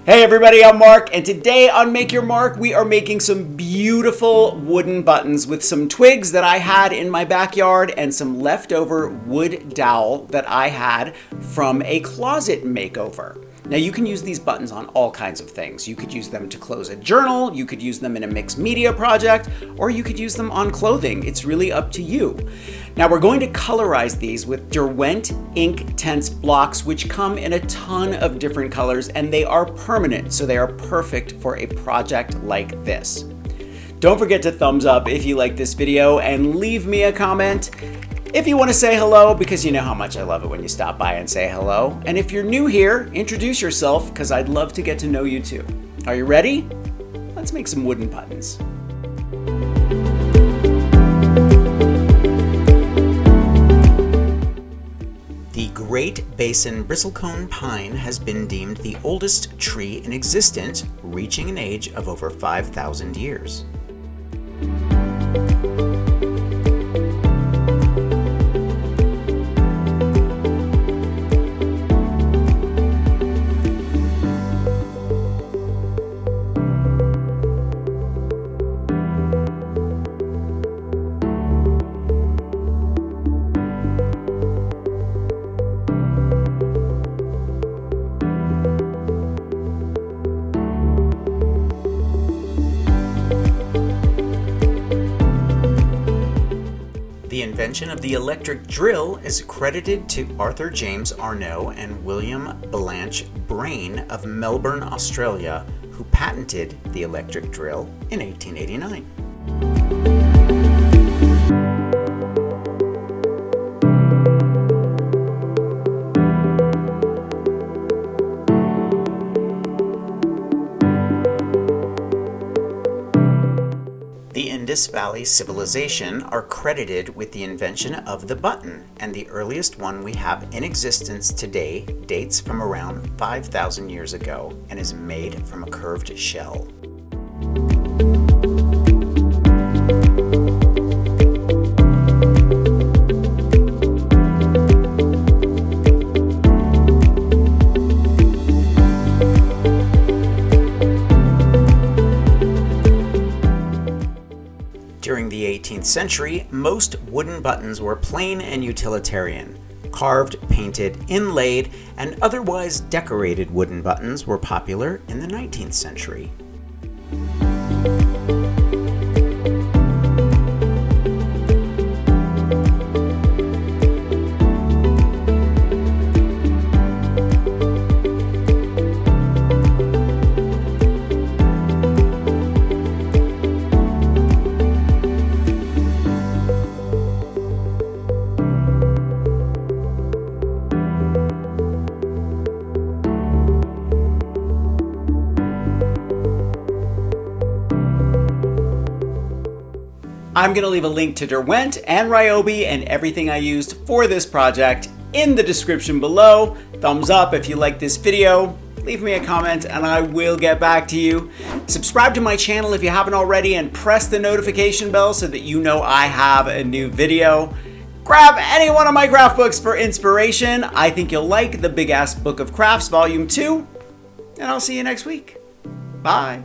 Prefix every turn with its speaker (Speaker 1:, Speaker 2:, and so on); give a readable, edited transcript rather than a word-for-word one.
Speaker 1: Hey everybody, I'm Mark, and today on Make Your Mark, we are making some beautiful wooden buttons with some twigs that I had in my backyard and some leftover wood dowel that I had from a closet makeover. Now you can use these buttons on all kinds of things. You could use them to close a journal, you could use them in a mixed media project, or you could use them on clothing. It's really up to you. Now we're going to colorize these with Derwent Inktense Blocks, which come in a ton of different colors and they are permanent, so they are perfect for a project like this. Don't forget to thumbs up if you like this video and leave me a comment if you want to say hello, because you know how much I love it when you stop by and say hello. And if you're new here, introduce yourself because I'd love to get to know you too. Are you ready? Let's make some wooden buttons. The Great Basin bristlecone pine has been deemed the oldest tree in existence, reaching an age of over 5,000 years. The invention of the electric drill is credited to Arthur James Arnault and William Blanche Brain of Melbourne, Australia, who patented the electric drill in 1889. The Indus Valley civilization are credited with the invention of the button, and the earliest one we have in existence today dates from around 5,000 years ago and is made from a curved shell. During the 18th century, most wooden buttons were plain and utilitarian. Carved, painted, inlaid, and otherwise decorated wooden buttons were popular in the 19th century. I'm going to leave a link to Derwent and RYOBI and everything I used for this project in the description below. Thumbs up if you like this video, leave me a comment and I will get back to you. Subscribe to my channel if you haven't already and press the notification bell so that you know I have a new video. Grab any one of my craft books for inspiration. I think you'll like the Big Ass Book of Crafts Volume 2, and I'll see you next week. Bye.